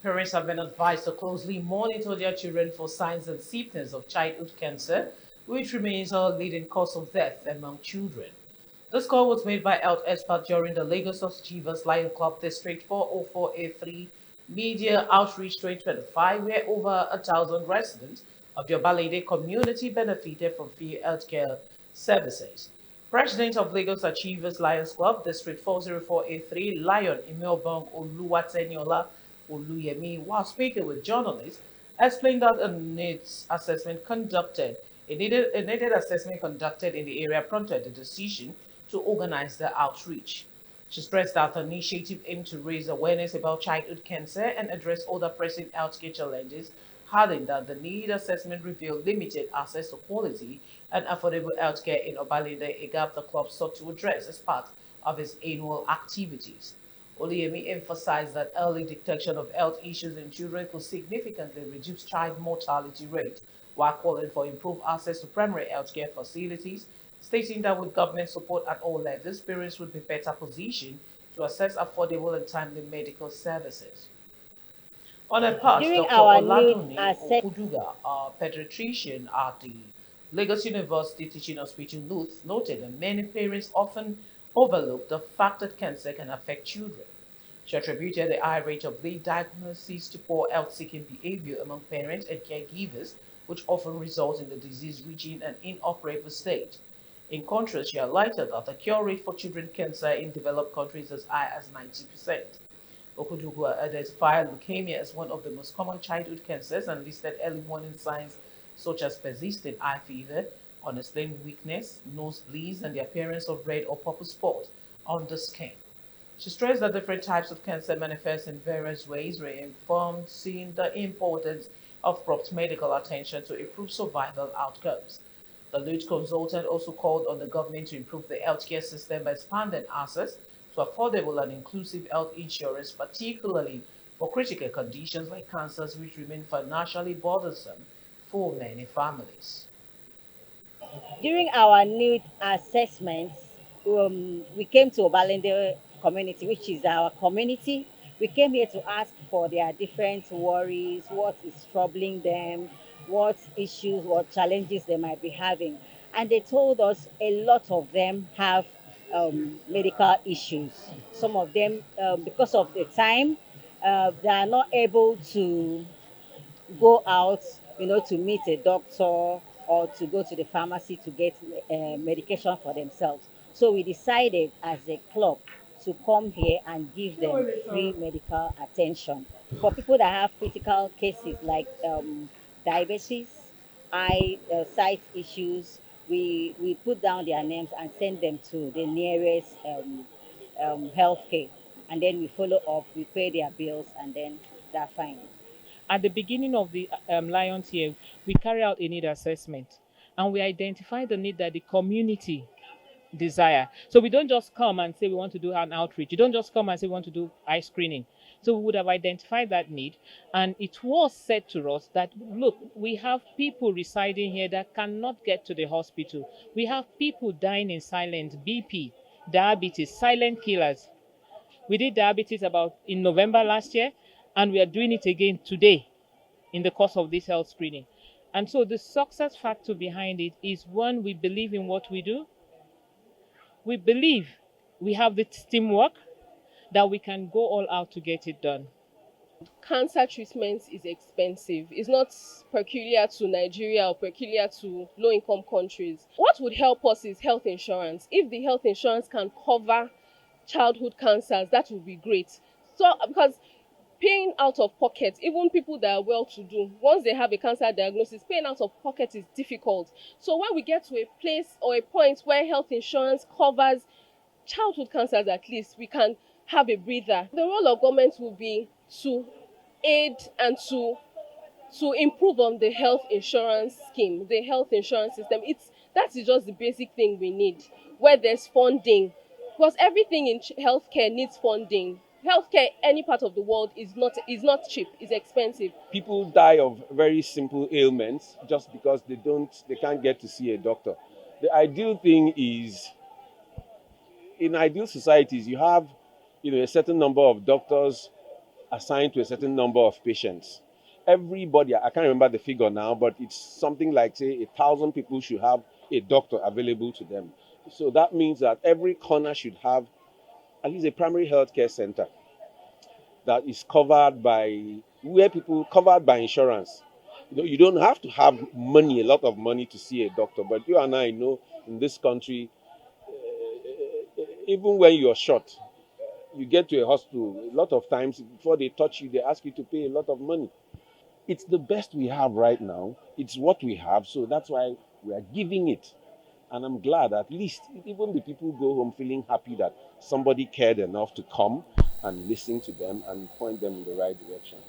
Parents have been advised to closely monitor their children for signs and symptoms of childhood cancer, which remains a leading cause of death among children. This call was made by health experts during the Lagos Achievers Lion Club District 404A3 Media Outreach 2025, where over 1,000 residents of the Obalende community benefited from free healthcare services. President of Lagos Achievers Lions Club District 404A3 Lion Imeobong Oluwateniola Oluyemi, while speaking with journalists, explained that a needed assessment conducted in the area prompted the decision to organize the outreach. She stressed that the initiative aimed to raise awareness about childhood cancer and address other pressing healthcare challenges, adding that the need assessment revealed limited access to quality and affordable healthcare in Obalende, a gap the club sought to address as part of its annual activities. Oluyemi emphasized that early detection of health issues in children could significantly reduce child mortality rate, while calling for improved access to primary healthcare facilities, stating that with government support at all levels, parents would be better positioned to access affordable and timely medical services. On her part, During Dr. our need Oladunni assessment, Okodugha, a pediatrician at the Lagos University Teaching Hospital LUTH, noted that many parents often overlook the fact that cancer can affect children. She attributed the high rate of late diagnosis to poor health-seeking behavior among parents and caregivers, which often results in the disease reaching an inoperable state. In contrast, she highlighted that the cure rate for children cancer in developed countries is as high as 90%. Okodugha identified leukemia as one of the most common childhood cancers and listed early warning signs such as persistent eye fever, unexplained weakness, nosebleeds, and the appearance of red or purple spots on the skin. She stressed that different types of cancer manifest in various ways, reinforcing the importance of prompt medical attention to improve survival outcomes. The lead consultant also called on the government to improve the healthcare system by expanding access to affordable and inclusive health insurance, particularly for critical conditions like cancers, which remain financially burdensome for many families. during our need assessments, we came to Obalende community, which is our community. We came here to ask for their different worries, what is troubling them, what issues, what challenges they might be having. And they told us a lot of them have medical issues. Some of them, because of the time, they are not able to go out, to meet a doctor or to go to the pharmacy to get medication for themselves. So we decided as a club to come here and give them free medical attention. For people that have critical cases like diabetes, eye, sight issues, we put down their names and send them to the nearest healthcare. And then we follow up, we pay their bills, and then they're fine. At the beginning of the Lions year, we carry out a need assessment and we identify the need that the community desire. So we don't just come and say we want to do an outreach. You don't just come and say we want to do eye screening. So we would have identified that need. And it was said to us that, look, we have people residing here that cannot get to the hospital. We have people dying in silence, BP, diabetes, silent killers. We did diabetes about in November last year, and we are doing it again today in the course of this health screening. And so the success factor behind it is one, we believe in what we do. We believe we have the teamwork that we can go all out to get it done. Cancer treatment is expensive. It's not peculiar to Nigeria or peculiar to low income countries. What would help us is health insurance. If the health insurance can cover childhood cancers, that would be great. So, because paying out of pocket, even people that are well to do, once they have a cancer diagnosis, paying out of pocket is difficult. So, when we get to a place or a point where health insurance covers childhood cancers, at least we can have a breather. The role of government will be to aid and to improve on the health insurance scheme, the health insurance system. That is just the basic thing we need. Where there's funding, because everything in healthcare needs funding. Healthcare, any part of the world, is not cheap. It's expensive. People die of very simple ailments just because they can't get to see a doctor. The ideal thing is, in ideal societies, you have a certain number of doctors assigned to a certain number of patients. Everybody, I can't remember the figure now, but it's something like, say, 1,000 people should have a doctor available to them. So that means that every corner should have at least a primary health care center that is covered by, where people covered by insurance. You don't have to have money, a lot of money to see a doctor, but you and I know in this country, even when you're short, you get to a hospital, a lot of times before they touch you, they ask you to pay a lot of money. It's the best we have right now. It's what we have, so that's why we are giving it. And I'm glad at least even the people go home feeling happy that somebody cared enough to come and listen to them and point them in the right direction.